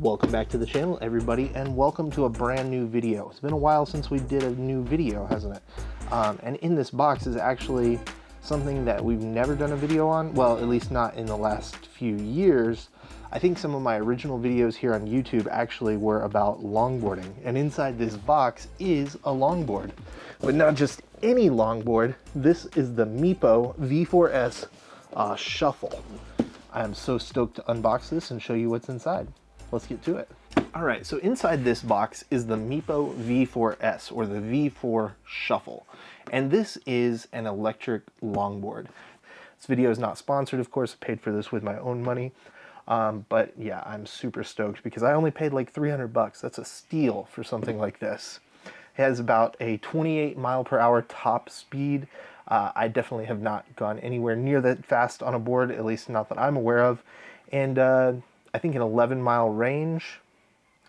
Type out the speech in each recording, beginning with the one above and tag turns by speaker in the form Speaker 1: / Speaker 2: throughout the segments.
Speaker 1: Welcome back to the channel, everybody, and welcome to a brand new video. It's been a while since we did a new video, hasn't it? And in this box is actually something that we've never done a video on, well, at least not in the last few years. I think some of my original videos here on YouTube actually were about longboarding, and inside this box is a longboard, but not just any longboard. This is the Meepo V4S Shuffle. I am so stoked to unbox this and show you what's inside. Let's get to it. All right, so inside this box is the Meepo V4S, or the V4 Shuffle. And this is an electric longboard. This video is not sponsored, of course. I paid for this with my own money. But yeah, I'm super stoked because I only paid like 300 bucks. That's a steal for something like this. It has about a 28 mile per hour top speed. I definitely have not gone anywhere near that fast on a board, at least not that I'm aware of. And I think an 11-mile range.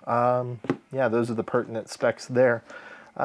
Speaker 1: Yeah, those are the pertinent specs there.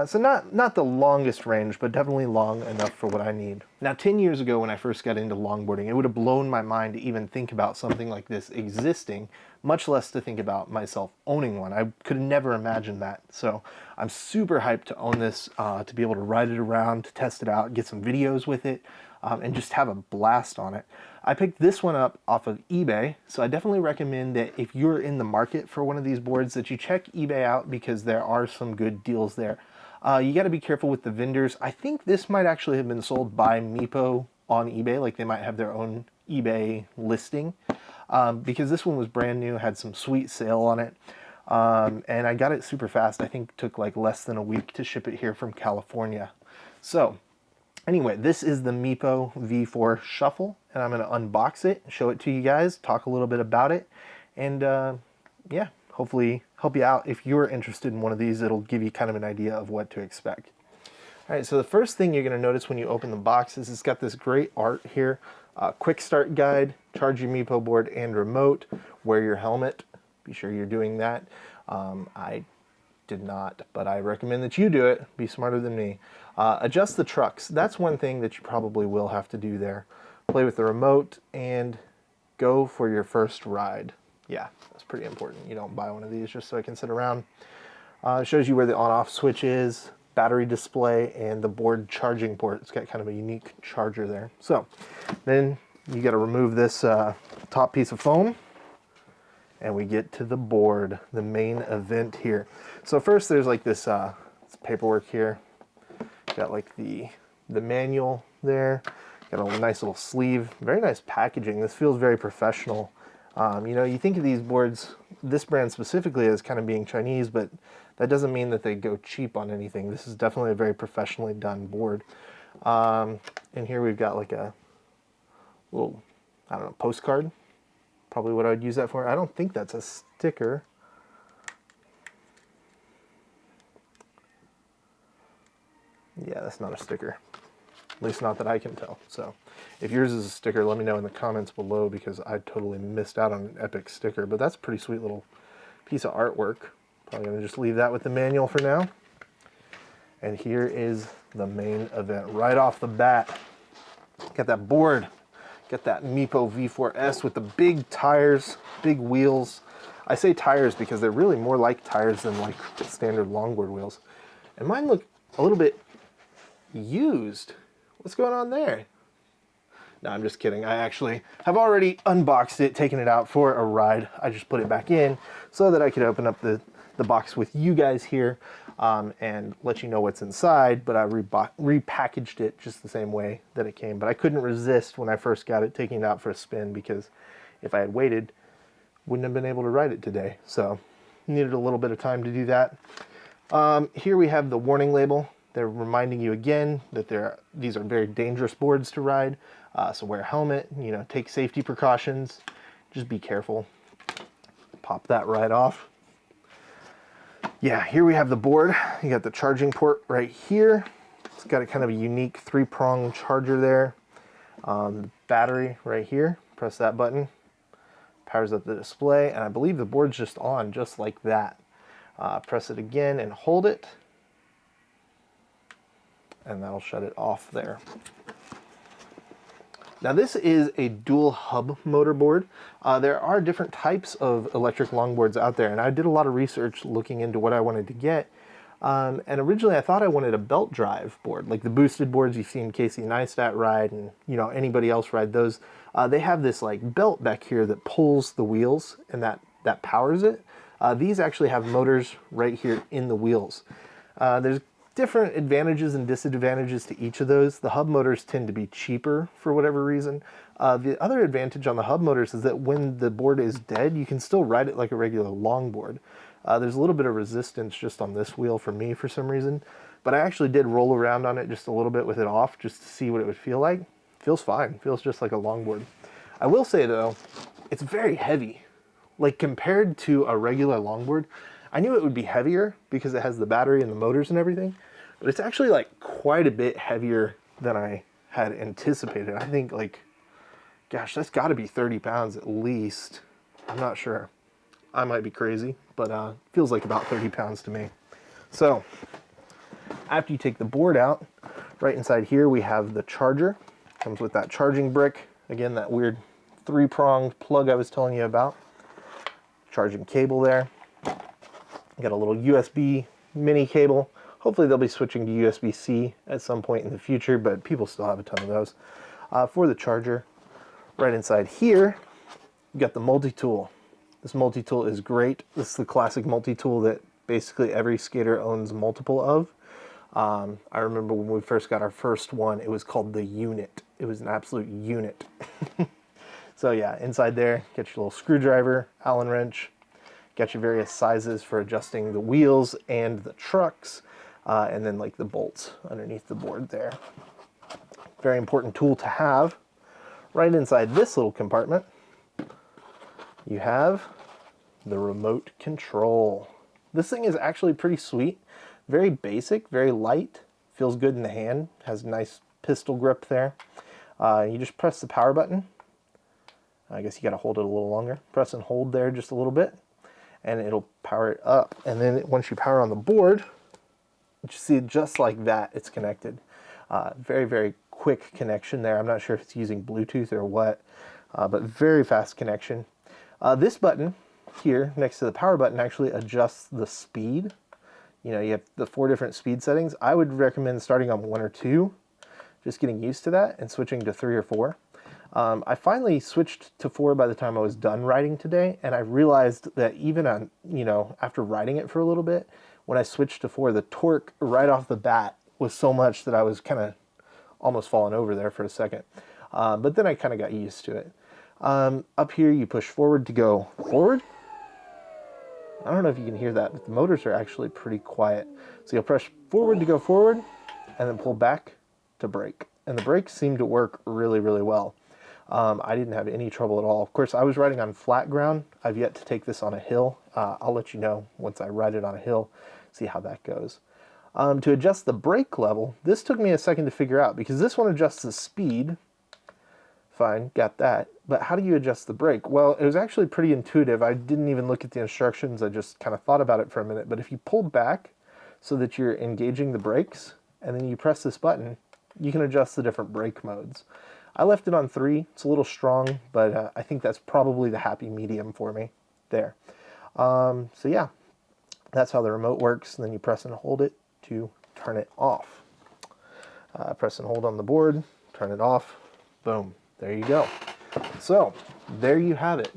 Speaker 1: So not the longest range, but definitely long enough for what I need. Now, 10 years ago when I first got into longboarding, it would have blown my mind to even think about something like this existing, much less to think about myself owning one. I could never imagine that. So I'm super hyped to own this, to be able to ride it around, to test it out, get some videos with it, and just have a blast on it. I picked this one up off of eBay, so I definitely recommend that if you're in the market for one of these boards that you check eBay out because there are some good deals there. You got to be careful with the vendors. I think this might actually have been sold by Meepo on eBay, like they might have their own eBay listing, because this one was brand new, had some sweet sale on it, and I got it super fast. I think it took like less than a week to ship it here from California. So anyway, this is the Meepo V4 Shuffle, and I'm going to unbox it, show it to you guys, talk a little bit about it, and yeah, hopefully help you out. If you're interested in one of these, it'll give you kind of an idea of what to expect. All right, so the first thing you're going to notice when you open the box is it's got this great art here. Quick start guide, charge your Meepo board and remote, wear your helmet. Be sure you're doing that. I did not, but I recommend that you do it. Be smarter than me. Adjust the trucks. That's one thing that you probably will have to do there. Play with the remote and go for your first ride. Yeah, that's pretty important. You don't buy one of these just so I can sit around. It shows you where the on-off switch is, battery display, and the board charging port. It's got kind of a unique charger there. So then you got to remove this top piece of foam, and we get to the board, the main event here. So first there's like this paperwork here. Got like the manual there. Got a nice little sleeve. Very nice packaging. This feels very professional. You know, you think of these boards, this brand specifically, as kind of being Chinese, but that doesn't mean that they go cheap on anything. This is definitely a very professionally done board. And here we've got like a little, I don't know, postcard. Probably what I would use that for. I don't think that's a sticker. Yeah, that's not a sticker. At least not that I can tell. So if yours is a sticker, let me know in the comments below because I totally missed out on an epic sticker. But that's a pretty sweet little piece of artwork. Probably going to just leave that with the manual for now. And here is the main event right off the bat. Got that board. Got that Meepo V4S with the big tires, big wheels. I say tires because they're really more like tires than like standard longboard wheels. And mine look a little bit used. What's going on there? No, I'm just kidding. I actually have already unboxed it, taken it out for a ride. I just put it back in so that I could open up the box with you guys here and let you know what's inside, but I repackaged it just the same way that it came. But I couldn't resist when I first got it, taking it out for a spin, because if I had waited, wouldn't have been able to ride it today. So needed a little bit of time to do that. Here we have the warning label. They're reminding you again that these are very dangerous boards to ride. So wear a helmet, you know, take safety precautions, just be careful. Pop that right off. Yeah, here we have the board. You got the charging port right here. It's got a kind of a unique 3-prong charger there. Battery right here. Press that button. Powers up the display, and I believe the board's just on, just like that. Press it again and hold it. And that'll shut it off there. Now this is a dual hub motor board. There are different types of electric longboards out there, and I did a lot of research looking into what I wanted to get. And originally I thought I wanted a belt drive board, like the boosted boards you've seen Casey Neistat ride and anybody else ride those. They have this like belt back here that pulls the wheels and that powers it. These actually have motors right here in the wheels. There's different advantages and disadvantages to each of those. The hub motors tend to be cheaper for whatever reason. The other advantage on the hub motors is that when the board is dead, you can still ride it like a regular longboard. There's a little bit of resistance just on this wheel for me for some reason, but I actually did roll around on it just a little bit with it off just to see what it would feel like. Feels fine. Feels just like a longboard. I will say though, it's very heavy. Like compared to a regular longboard, I knew it would be heavier because it has the battery and the motors and everything, but it's actually like quite a bit heavier than I had anticipated. I think like, gosh, that's got to be 30 pounds at least. I'm not sure. I might be crazy, but feels like about 30 pounds to me. So after you take the board out, right inside here we have the charger. Comes with that charging brick. Again, that weird 3-pronged plug I was telling you about. Charging cable there. Got a little USB mini cable. Hopefully they'll be switching to USB-C at some point in the future, but people still have a ton of those. For the charger, right inside here, you got the multi-tool. This multi-tool is great. This is the classic multi-tool that basically every skater owns multiple of. I remember when we first got our first one, it was called the Unit. It was an absolute unit. So yeah, inside there, get your little screwdriver, Allen wrench, got your various sizes for adjusting the wheels and the trucks, and then like the bolts underneath the board there. Very important tool to have. Right inside this little compartment, you have the remote control. This thing is actually pretty sweet. Very basic, very light, feels good in the hand, has a nice pistol grip there. You just press the power button. I guess you got to hold it a little longer. Press and hold there just a little bit, and it'll power it up. And then once you power on the board, you see just like that, it's connected. Very, very quick connection there. I'm not sure if it's using Bluetooth or what, but very fast connection. This button here next to the power button actually adjusts the speed. You have the 4 different speed settings. I would recommend starting on 1 or 2, just getting used to that, and switching to 3 or 4. I finally switched to 4 by the time I was done riding today, and I realized that even on, after riding it for a little bit, when I switched to 4, the torque right off the bat was so much that I was kind of almost falling over there for a second. But then I kind of got used to it. Up here, you push forward to go forward. I don't know if you can hear that, but the motors are actually pretty quiet. So you'll press forward to go forward, and then pull back to brake. And the brakes seem to work really, really well. I didn't have any trouble at all. Of course, I was riding on flat ground. I've yet to take this on a hill. I'll let you know once I ride it on a hill, see how that goes. To adjust the brake level, this took me a second to figure out because this one adjusts the speed. Fine, got that. But how do you adjust the brake? Well, it was actually pretty intuitive. I didn't even look at the instructions. I just kind of thought about it for a minute. But if you pull back so that you're engaging the brakes, and then you press this button, you can adjust the different brake modes. I left it on 3. It's a little strong, but I think that's probably the happy medium for me there. So yeah, that's how the remote works. And then you press and hold it to turn it off. Press and hold on the board, turn it off, boom, there you go. So there you have it.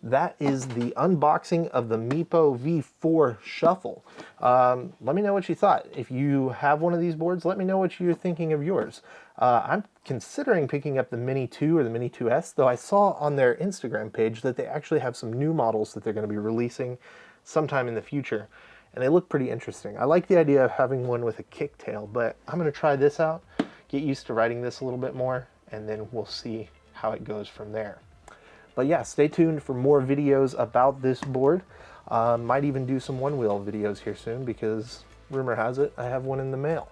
Speaker 1: That is the unboxing of the Meepo V4 Shuffle. Let me know what you thought. If you have one of these boards, let me know what you're thinking of yours. I'm considering picking up the Mini 2 or the Mini 2S, though I saw on their Instagram page that they actually have some new models that they're going to be releasing sometime in the future, and they look pretty interesting. I like the idea of having one with a kicktail, but I'm going to try this out, get used to riding this a little bit more, and then we'll see how it goes from there. But yeah, stay tuned for more videos about this board. Might even do some one-wheel videos here soon because rumor has it I have one in the mail.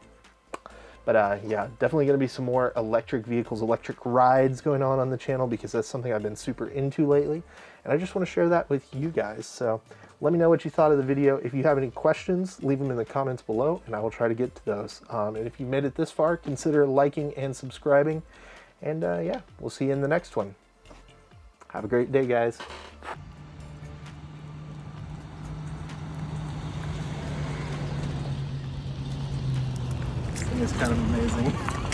Speaker 1: But yeah, definitely going to be some more electric vehicles, electric rides going on the channel because that's something I've been super into lately. And I just want to share that with you guys. So let me know what you thought of the video. If you have any questions, leave them in the comments below and I will try to get to those. And if you made it this far, consider liking and subscribing. And yeah, we'll see you in the next one. Have a great day, guys.
Speaker 2: This thing is kind of amazing.